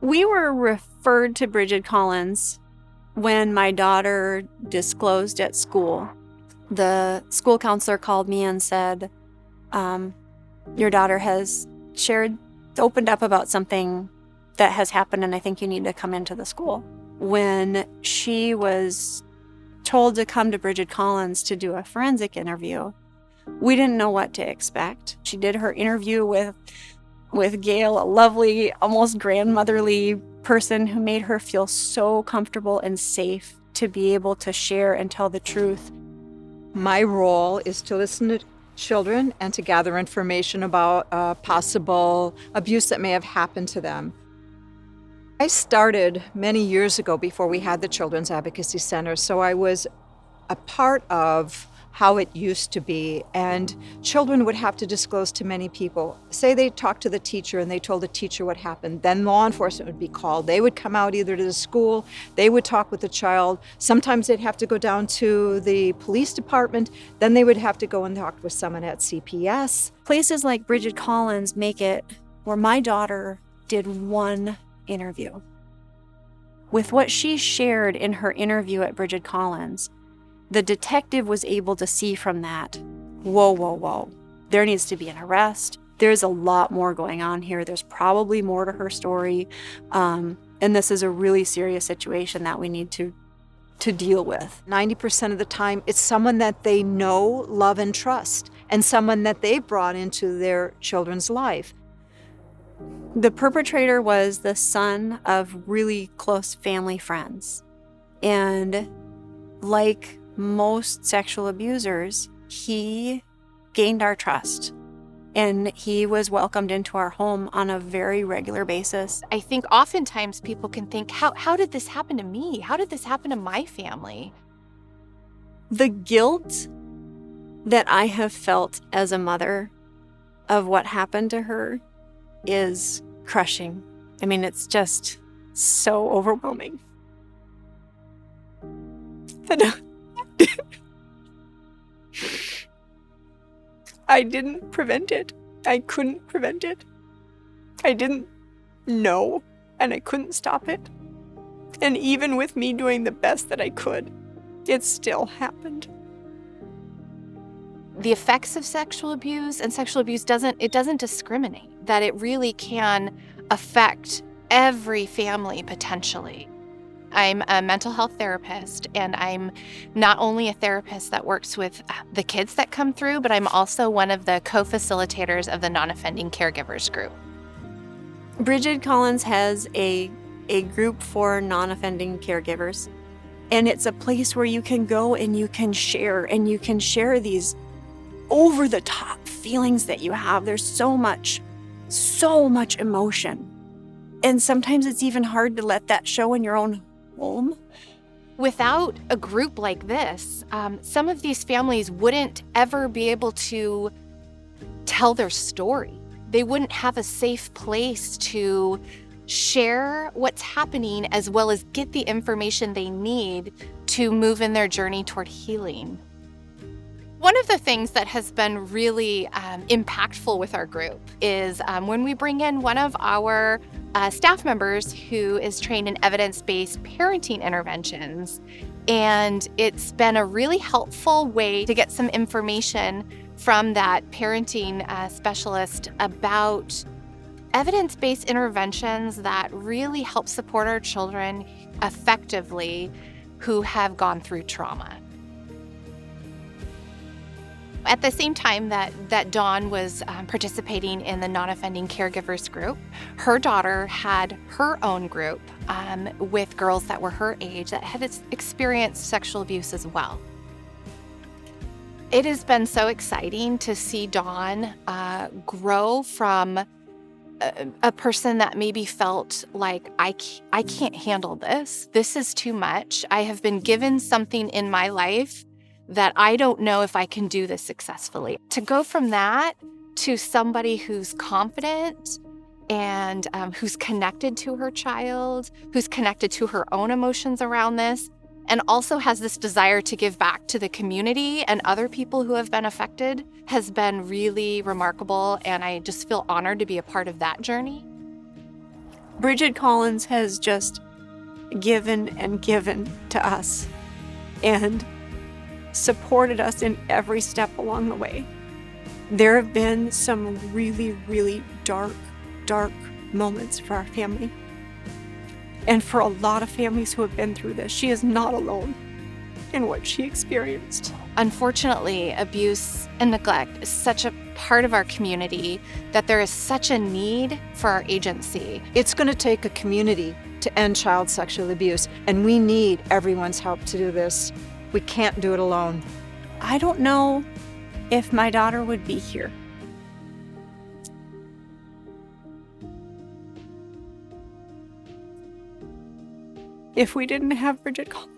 We were referred to Bridget Collins when my daughter disclosed at school. The school counselor called me and said, your daughter has opened up about something that has happened, and I think you need to come into the school. When she was told to come to Bridget Collins to do a forensic interview, we didn't know what to expect. She did her interview with Gail, a lovely, almost grandmotherly person who made her feel so comfortable and safe to be able to share and tell the truth. My role is to listen to children and to gather information about possible abuse that may have happened to them. I started many years ago before we had the Children's Advocacy Center, so I was a part of how it used to be, and children would have to disclose to many people. Say they talked to the teacher and they told the teacher what happened, then law enforcement would be called. They would come out either to the school, they would talk with the child. Sometimes they'd have to go down to the police department, then they would have to go and talk with someone at CPS. Places like Bridget Collins make it where my daughter did one interview. With what she shared in her interview at Bridget Collins, the detective was able to see from that, whoa. There needs to be an arrest. There's a lot more going on here. There's probably more to her story. And this is a really serious situation that we need to deal with. 90% of the time, it's someone that they know, love, and trust, and someone that they've brought into their children's life. The perpetrator was the son of really close family friends. And like most sexual abusers, he gained our trust, and he was welcomed into our home on a very regular basis. I think oftentimes people can think, how did this happen to me? How did this happen to my family? The guilt that I have felt as a mother of what happened to her is crushing. I mean, it's just so overwhelming. I didn't prevent it. I couldn't prevent it. I didn't know, and I couldn't stop it. And even with me doing the best that I could, it still happened. The effects of sexual abuse doesn't discriminate, that it really can affect every family potentially. I'm a mental health therapist, and I'm not only a therapist that works with the kids that come through, but I'm also one of the co-facilitators of the Non-Offending Caregivers group. Bridget Collins has a group for non-offending caregivers, and it's a place where you can go and you can share these over-the-top feelings that you have. There's so much emotion, and sometimes it's even hard to let that show in your own home. Without a group like this, some of these families wouldn't ever be able to tell their story. They wouldn't have a safe place to share what's happening, as well as get the information they need to move in their journey toward healing. One of the things that has been really impactful with our group is when we bring in one of our staff members who is trained in evidence-based parenting interventions. And it's been a really helpful way to get some information from that parenting specialist about evidence-based interventions that really help support our children effectively who have gone through trauma. At the same time that Dawn was participating in the Non-Offending Caregivers group, her daughter had her own group with girls that were her age that had experienced sexual abuse as well. It has been so exciting to see Dawn grow from a person that maybe felt like, I can't handle this. This is too much. I have been given something in my life that I don't know if I can do this successfully. To go from that to somebody who's confident and who's connected to her child, who's connected to her own emotions around this, and also has this desire to give back to the community and other people who have been affected, has been really remarkable, and I just feel honored to be a part of that journey. Bridget Collins has just given and given to us and supported us in every step along the way. There have been some really, really dark moments for our family. And for a lot of families who have been through this, she is not alone in what she experienced. Unfortunately, abuse and neglect is such a part of our community that there is such a need for our agency. It's going to take a community to end child sexual abuse, and we need everyone's help to do this. We can't do it alone. I don't know if my daughter would be here. If we didn't have Bridget Collins.